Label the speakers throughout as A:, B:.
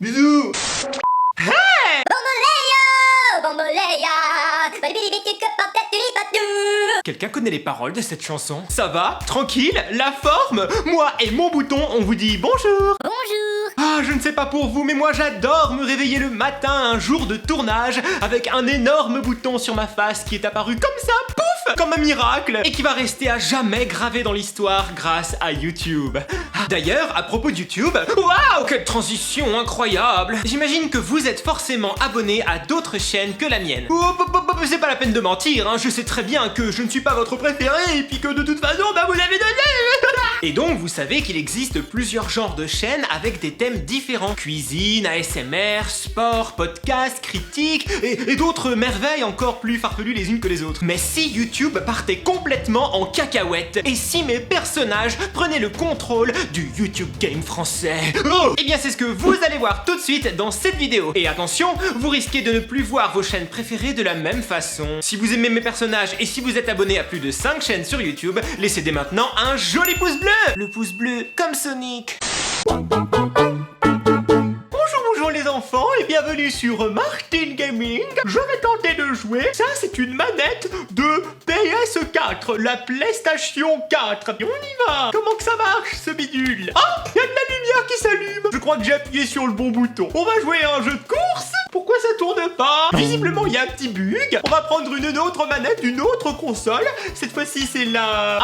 A: Bisous. Quelqu'un connaît les paroles de cette chanson? Ça va? Tranquille? La forme? Moi et mon bouton, on vous dit bonjour.
B: Bonjour.
A: Ah, je ne sais pas pour vous, mais moi j'adore me réveiller le matin un jour de tournage avec un énorme bouton sur ma face qui est apparu comme ça, pouf, comme un miracle, et qui va rester à jamais gravé dans l'histoire grâce à YouTube. D'ailleurs, à propos de YouTube, waouh, quelle transition incroyable! J'imagine que vous êtes forcément abonné à d'autres chaînes que la mienne. C'est pas la peine de mentir, hein, je sais très bien que je ne suis pas votre préféré et puis que de toute façon, bah vous l'avez donné. Et donc, vous savez qu'il existe plusieurs genres de chaînes avec des thèmes différents. Cuisine, ASMR, sport, podcast, critique et d'autres merveilles encore plus farfelues les unes que les autres. Mais si YouTube partait complètement en cacahuète et si mes personnages prenaient le contrôle du YouTube Game français, eh bien c'est ce que vous allez voir tout de suite dans cette vidéo. Et attention, vous risquez de ne plus voir vos chaînes préférées de la même façon. Si vous aimez mes personnages et si vous êtes abonné à plus de 5 chaînes sur YouTube, laissez dès maintenant un joli pouce bleu. Le pouce bleu comme Sonic. Bonjour les enfants et bienvenue sur Martin Gaming. Je vais tenter de jouer. Ça c'est une manette de PS4, la PlayStation 4. Et on y va. Comment que ça marche ce bidule? Ah, il y a de la lumière qui s'allume. Je crois que j'ai appuyé sur le bon bouton. On va jouer à un jeu de course. Pourquoi ça tourne pas? Visiblement il y a un petit bug. On va prendre une autre manette d'une autre console. Cette fois-ci c'est la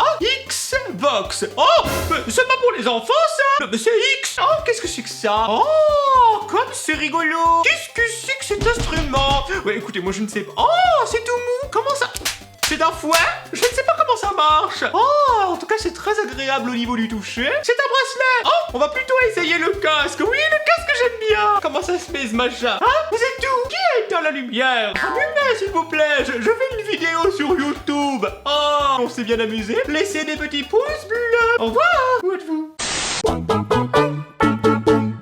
A: Xbox. Oh, c'est pas pour les enfants ça. Mais c'est X. Oh, qu'est-ce que c'est que ça? Oh, comme c'est rigolo. Qu'est-ce que c'est que cet instrument? Ouais, écoutez, moi je ne sais pas. Oh, c'est tout mou. Comment ça? C'est un fouet? Je ne sais pas comment ça marche. Oh, en tout cas, c'est très agréable au niveau du toucher. C'est un bracelet. Oh, on va plutôt essayer le casque. Oui, le casque, j'aime bien. Comment ça se fait, ce machin? Hein? Vous êtes où? Qui a éteint la lumière? Allumez, s'il vous plaît. Je fais une vidéo sur YouTube. Oh, on s'est bien amusé. Laissez des petits pouces bleus. Au revoir. Où êtes-vous?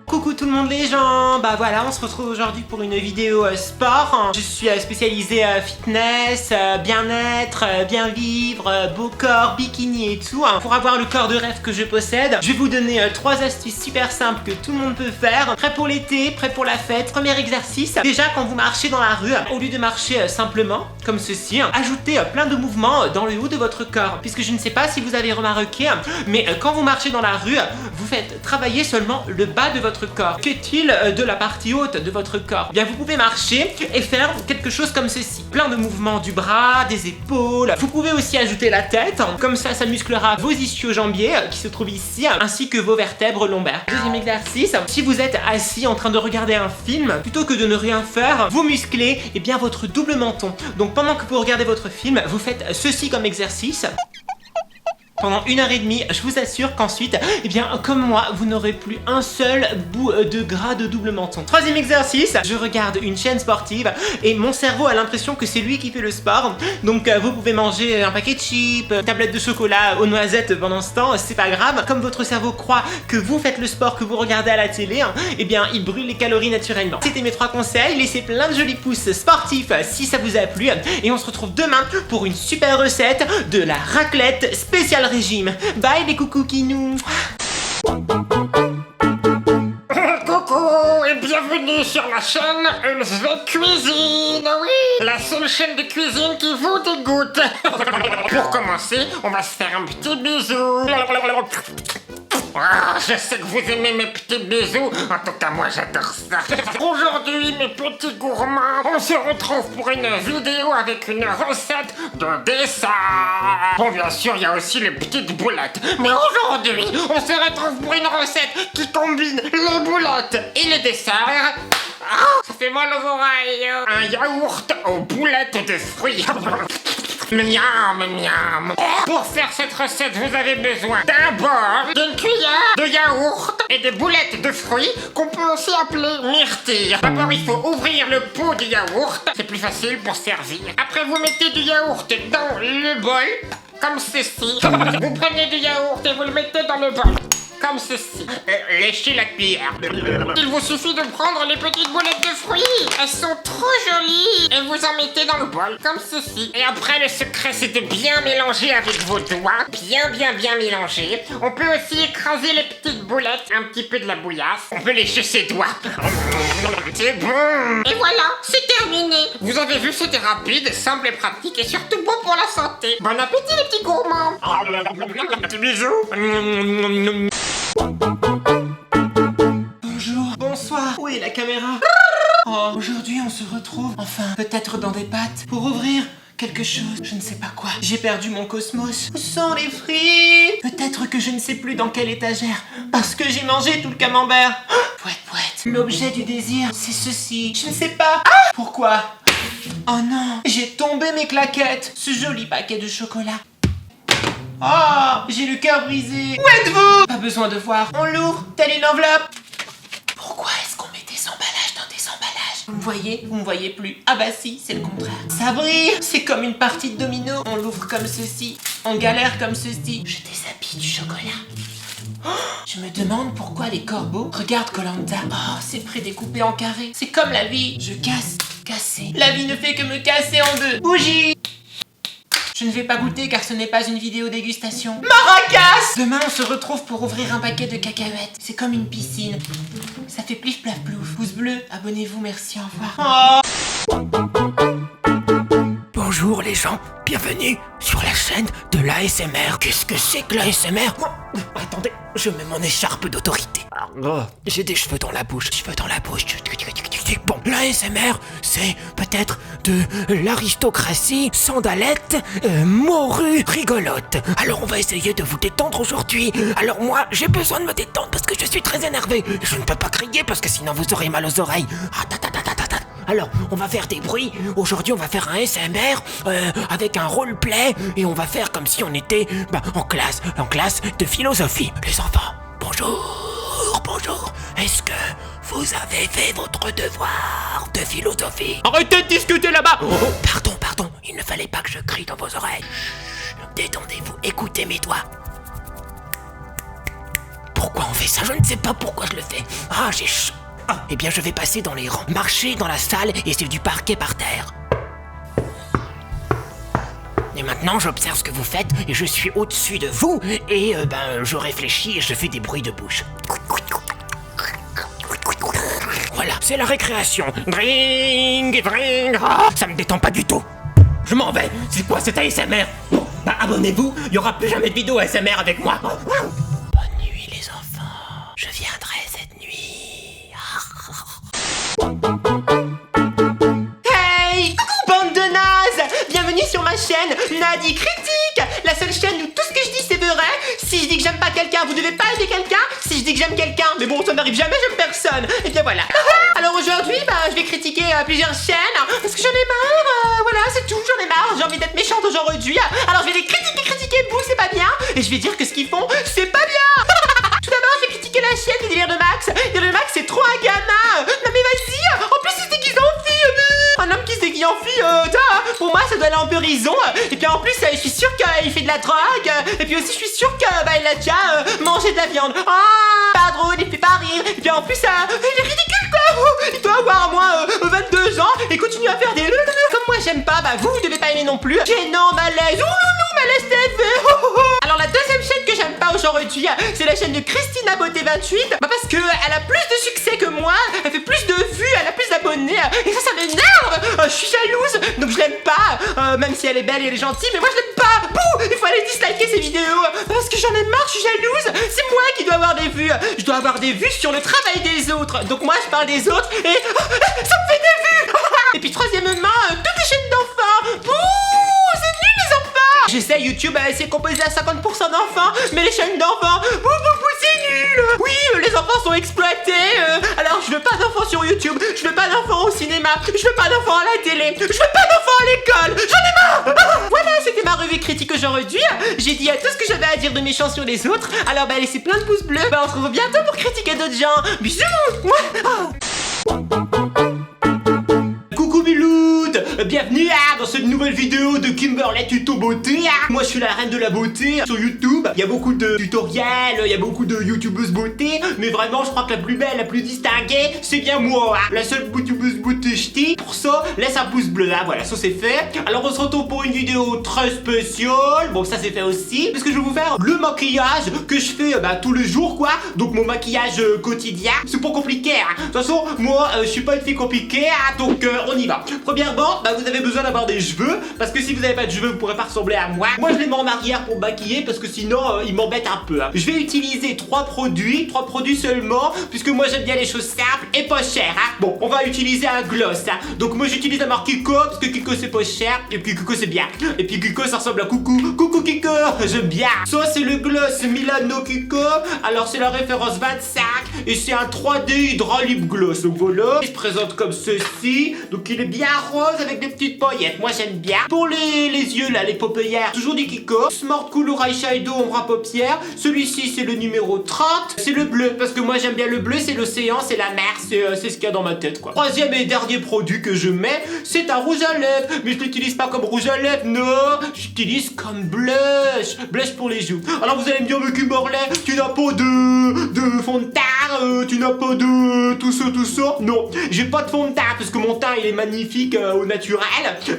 A: Coucou tout le monde les gens, bah voilà on se retrouve aujourd'hui pour une vidéo sport. Je suis spécialisé fitness, bien-être, bien vivre, beau corps, bikini et tout. Pour avoir le corps de rêve que je possède, je vais vous donner 3 astuces super simples que tout le monde peut faire. Prêt pour l'été, prêt pour la fête. Premier exercice, déjà quand vous marchez dans la rue, au lieu de marcher simplement comme ceci, ajoutez plein de mouvements dans le haut de votre corps. Puisque je ne sais pas si vous avez remarqué, mais quand vous marchez dans la rue, vous faites travailler seulement le bas de votre corps. Qu'est-il de la partie haute de votre corps? Bien, vous pouvez marcher et faire quelque chose comme ceci. Plein de mouvements du bras, des épaules. Vous pouvez aussi ajouter la tête. Comme ça musclera vos ischio-jambiers qui se trouvent ici, ainsi que vos vertèbres lombaires. Deuxième exercice, si vous êtes assis en train de regarder un film, plutôt que de ne rien faire, vous musclez bien votre double menton. Donc pendant que vous regardez votre film, vous faites ceci comme exercice. Pendant 1h30, je vous assure qu'ensuite, comme moi, vous n'aurez plus un seul bout de gras de double menton. Troisième exercice, je regarde une chaîne sportive et mon cerveau a l'impression que c'est lui qui fait le sport. Donc vous pouvez manger un paquet de chips, une tablette de chocolat aux noisettes pendant ce temps, c'est pas grave. Comme votre cerveau croit que vous faites le sport que vous regardez à la télé, il brûle les calories naturellement. C'était mes 3 conseils, laissez plein de jolis pouces sportifs si ça vous a plu. Et on se retrouve demain pour une super recette de la raclette spéciale régime. Bye les coucou-kinous.
C: Coucou et bienvenue sur la chaîne LV Cuisine, oui, la seule chaîne de cuisine qui vous dégoûte. Pour commencer, on va se faire un petit bisou. Ah, je sais que vous aimez mes petits bisous, en tout cas moi j'adore ça. Aujourd'hui mes petits gourmands, on se retrouve pour une vidéo avec une recette de dessert. Bon bien sûr il y a aussi les petites boulettes, mais aujourd'hui on se retrouve pour une recette qui combine les boulettes et les desserts. Ah, ça fait mal aux oreilles. Un yaourt aux boulettes de fruits. Miam, miam. Pour faire cette recette, vous avez besoin d'abord d'une cuillère de yaourt et des boulettes de fruits qu'on peut aussi appeler myrtilles. D'abord, il faut ouvrir le pot du yaourt. C'est plus facile pour servir. Après, vous mettez du yaourt dans le bol, comme ceci. Vous prenez du yaourt et vous le mettez dans le bol. comme ceci. Léchez la cuillère. Il vous suffit de prendre les petites boulettes de fruits. Elles sont trop jolies. Et vous en mettez dans le bol, comme ceci. Et après, le secret, c'est de bien mélanger avec vos doigts. Bien mélanger. On peut aussi écraser les petites boulettes. Un petit peu de la bouillasse. On peut lécher ses doigts. C'est bon. Et voilà, c'est terminé. Vous avez vu, c'était rapide, simple et pratique. Et surtout bon pour la santé. Bon appétit, les petits gourmands. Petit bisou.
A: Bonjour, bonsoir. Où est la caméra? Oh, aujourd'hui on se retrouve, enfin, peut-être dans des pâtes, pour ouvrir quelque chose, je ne sais pas quoi. J'ai perdu mon cosmos. Où sont les fruits? Peut-être que je ne sais plus dans quelle étagère, parce que j'ai mangé tout le camembert. Pouette. L'objet du désir, c'est ceci. Je ne sais pas. Pourquoi? Oh non, j'ai tombé mes claquettes. Ce joli paquet de chocolat. Oh, j'ai le cœur brisé. Où êtes-vous? Pas besoin de voir. On l'ouvre, telle une enveloppe. Pourquoi est-ce qu'on met des emballages dans des emballages? Vous me voyez? Vous me voyez plus. Ah bah si, c'est le contraire. Ça brille. C'est comme une partie de domino. On l'ouvre comme ceci. On galère comme ceci. Je déshabille du chocolat. Oh, je me demande pourquoi les corbeaux regardent Koh-Lanta. Oh, c'est prédécoupé en carré. C'est comme la vie. Je casse, casser. La vie ne fait que me casser en deux. Bougie. Je ne vais pas goûter car ce n'est pas une vidéo dégustation. Maracas! Demain on se retrouve pour ouvrir un paquet de cacahuètes. C'est comme une piscine. Ça fait plif plaf plouf. Pouce bleu, abonnez-vous, merci, au revoir.
B: Bonjour les gens, bienvenue sur la chaîne de l'ASMR. Qu'est-ce que c'est que l'ASMR? Attendez, je mets mon écharpe d'autorité. J'ai des cheveux dans la bouche, Bon, l'ASMR, c'est peut-être de l'aristocratie sandalette, morue, rigolote. Alors on va essayer de vous détendre aujourd'hui. Alors moi, j'ai besoin de me détendre parce que je suis très énervé. Je ne peux pas crier parce que sinon vous aurez mal aux oreilles. Alors, on va faire des bruits. Aujourd'hui, on va faire un ASMR avec un roleplay et on va faire comme si on était en classe de philosophie. Les enfants, bonjour. Est-ce que vous avez fait votre devoir de philosophie?
A: Arrêtez de discuter là-bas.
B: Pardon, il ne fallait pas que je crie dans vos oreilles. Chut, détendez-vous, écoutez mes doigts. Pourquoi on fait ça? Je ne sais pas pourquoi je le fais. J'ai chaud. Eh bien, je vais passer dans les rangs, marcher dans la salle et c'est du parquet par terre. Et maintenant, j'observe ce que vous faites et je suis au-dessus de vous et je réfléchis et je fais des bruits de bouche. Voilà, c'est la récréation. Drink. Ça me détend pas du tout. Je m'en vais. C'est quoi cet ASMR? Bon, abonnez-vous, il y aura plus jamais de vidéo ASMR avec moi. Bonne nuit les enfants. Je viendrai cette nuit.
A: Hey, coucou bande de nazes. Bienvenue sur ma chaîne Nadi Critique, la seule chaîne où tout ce que je dis c'est vrai. Si je dis que j'aime pas quelqu'un, vous devez pas aimer quelqu'un. Si je dis que j'aime quelqu'un, mais bon ça n'arrive jamais, j'aime personne. Et bien voilà. Alors aujourd'hui, je vais critiquer plusieurs chaînes parce que j'en ai marre. Voilà, c'est tout, j'en ai marre. J'ai envie d'être méchante aujourd'hui. Alors je vais les critiquer, bouh, c'est pas bien. Et je vais dire que ce qu'ils font, c'est pas bien. Tout d'abord, je vais critiquer la chaîne du délire de Max. Délire de Max, c'est trop un gamin. Non mais vas-y. En plus, il se déguise en fille. Un homme qui se déguise en fille, pour moi, ça doit aller en périson. Et puis en plus, je suis sûre qu'il fait de la drogue. Et puis aussi, je suis sûre qu'il a déjà mangé de la viande. Pas drôle, il fait pas rire. Et puis en plus, il est ridicule quoi. Il doit avoir au moins 22 ans et continue à faire des comme moi j'aime pas, vous devez pas aimer non plus. Gênant, malaise, malaise TV. Alors la deuxième chaîne que j'aime pas aujourd'hui, c'est la chaîne de Christina Beauté 28. Parce que elle a plus de succès que moi, elle fait plus de vues, elle a plus d'abonnés. Et ça m'énerve. Je suis jalouse, donc je l'aime pas. Même si elle est belle et elle est gentille, mais moi je l'aime pas. Bouh, il faut aller disliker ses vidéos. Parce que j'en ai marre, je suis jalouse. C'est moi qui dois avoir des vues. Je dois avoir des vues sur le travail des autres. Donc moi je parle des autres et ça me fait des vues. Et puis troisièmement, toutes les chaînes d'enfants. Bouh, c'est nul les enfants. J'essaie YouTube, c'est composé à 50% d'enfants, mais les chaînes d'enfants, c'est nul. Oui, les enfants sont exploités. Alors je veux pas d'enfants sur YouTube, je veux pas d'enfants au cinéma, je veux pas d'enfants à la télé, je veux pas d'enfants à l'école. J'en ai marre. Voilà, c'était ma revue critique aujourd'hui. J'ai dit tout ce que j'avais à dire de méchant sur les autres. Alors laissez plein de pouces bleus. On se retrouve bientôt pour critiquer d'autres gens. Bisous. Coucou Biloud. bienvenue dans cette nouvelle vidéo de Kimberley Tuto Beauté. Moi je suis la reine de la beauté sur YouTube. Il y a beaucoup de tutoriels, il y a beaucoup de youtubeuses beauté, mais vraiment je crois que la plus belle, la plus distinguée, c'est bien moi. La seule youtubeuse beauté ch'ti. Pour ça, laisse un pouce bleu, voilà, ça c'est fait. Alors on se retrouve pour une vidéo très spéciale. Bon, ça c'est fait aussi, parce que je vais vous faire le maquillage que je fais tous les jours, quoi. Donc mon maquillage quotidien, c'est pas compliqué. De toute façon, moi je suis pas une fille compliquée, donc on y va. Premièrement, vous avez besoin d'avoir des cheveux, parce que si vous n'avez pas de cheveux, vous pourrez pas ressembler à moi. Moi je les mets en arrière pour maquiller, parce que sinon ils m'embêtent un peu. Je vais utiliser 3 produits seulement, puisque moi j'aime bien les choses simples et pas chères. Bon, on va utiliser un gloss. Donc moi j'utilise la marque Kiko, parce que Kiko c'est pas cher, et puis Kiko c'est bien. Et puis Kiko ça ressemble à Coucou. Coucou Kiko, j'aime bien. Ça c'est le gloss Milano Kiko. Alors c'est la référence 25, et c'est un 3D Hydra Lip Gloss. Donc voilà, il se présente comme ceci. Donc il est bien rose avec des petites paillettes, moi j'aime bien. Pour les yeux là, les paupières, toujours du Kiko. Smart Color Eyeshadow ombre à paupières. Celui-ci c'est le numéro 30. C'est le bleu, parce que moi j'aime bien le bleu, c'est l'océan, c'est la mer, c'est ce qu'il y a dans ma tête, quoi. Troisième et dernier produit que je mets, c'est un rouge à lèvres. Mais je l'utilise pas comme rouge à lèvres, non, j'utilise comme blush. Blush pour les joues. Alors vous allez me dire, mais Kimberley, tu n'as pas de fond de teint, tu n'as pas de tout ça. Non, j'ai pas de fond de teint, parce que mon teint il est magnifique au naturel.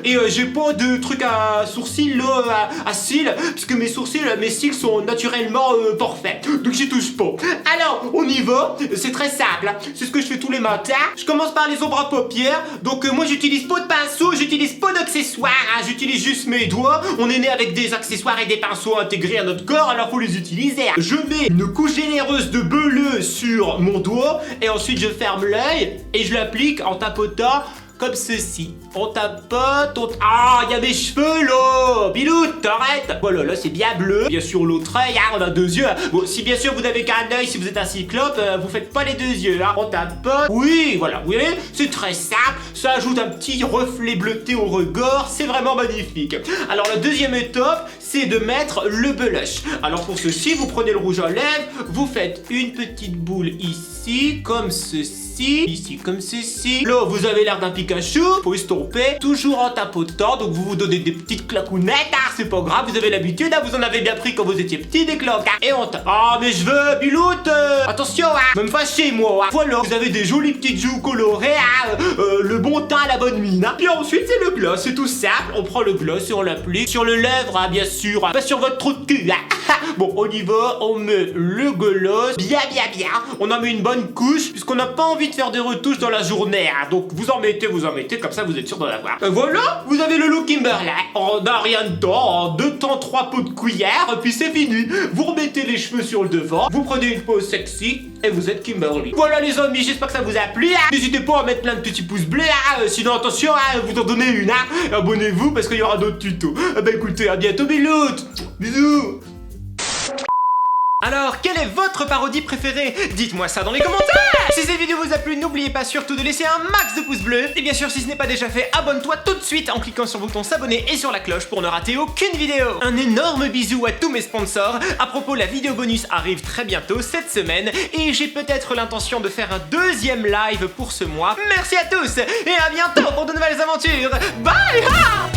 A: Et j'ai pas de truc à sourcils, là, à cils, puisque mes cils sont naturellement parfaits. Donc j'y touche pas. Alors, on y va. C'est très simple. C'est ce que je fais tous les matins. Je commence par les ombres à paupières. Donc moi j'utilise pas de pinceau, j'utilise pas d'accessoires. J'utilise juste mes doigts. On est né avec des accessoires et des pinceaux intégrés à notre corps, alors faut les utiliser. Je mets une couche généreuse de bleu sur mon doigt, et ensuite je ferme l'œil et je l'applique en tapotant comme ceci. On tapote, Ah, il y a mes cheveux là. Biloute, t'arrêtes. Voilà, là c'est bien bleu. Bien sûr l'autre œil, on a 2 yeux. Bon, si bien sûr vous n'avez qu'un œil, si vous êtes un cyclope, vous faites pas les 2 yeux, On tapote. Oui, voilà, vous voyez, c'est très simple. Ça ajoute un petit reflet bleuté au regard. C'est vraiment magnifique. Alors la deuxième étape, c'est de mettre le blush. Alors pour ceci, vous prenez le rouge à lèvres, vous faites une petite boule ici, comme ceci. Ici comme ceci. Là vous avez l'air d'un Pikachu. Faut estomper, toujours en tapotant. Donc vous vous donnez des petites claquounettes, c'est pas grave, vous avez l'habitude, vous en avez bien pris quand vous étiez petit, des cloques. Et on tape. Ah mais je veux, Biloute, attention, même fâché moi. Voilà, vous avez des jolies petites joues colorées, le bon teint, la bonne mine. Puis ensuite c'est le gloss, c'est tout simple. On prend le gloss et on l'applique sur le lèvre, bien sûr, pas sur votre trou de cul. Bon, on y va, on met le gloss, bien. On en met une bonne couche, puisqu'on n'a pas envie de faire des retouches dans la journée. Donc vous en mettez, comme ça vous êtes sûr d'en avoir. Voilà, vous avez le look Kimberley. En un rien de temps, en 2 temps 3 pots de cuillère, puis c'est fini. Vous remettez les cheveux sur le devant, vous prenez une pose sexy, et vous êtes Kimberley. Voilà les amis, j'espère que ça vous a plu. N'hésitez pas à mettre plein de petits pouces bleus, sinon attention, vous en donnez une. Abonnez-vous parce qu'il y aura d'autres tutos. Écoutez, à bientôt, Biloute. Bisous. Alors, quelle est votre parodie préférée? Dites-moi ça dans les commentaires. Si cette vidéo vous a plu, n'oubliez pas surtout de laisser un max de pouces bleus. Et bien sûr, si ce n'est pas déjà fait, abonne-toi tout de suite en cliquant sur le bouton s'abonner et sur la cloche pour ne rater aucune vidéo. Un énorme bisou à tous mes sponsors. À propos, la vidéo bonus arrive très bientôt cette semaine et j'ai peut-être l'intention de faire un 2e live pour ce mois. Merci à tous et à bientôt pour de nouvelles aventures. Bye!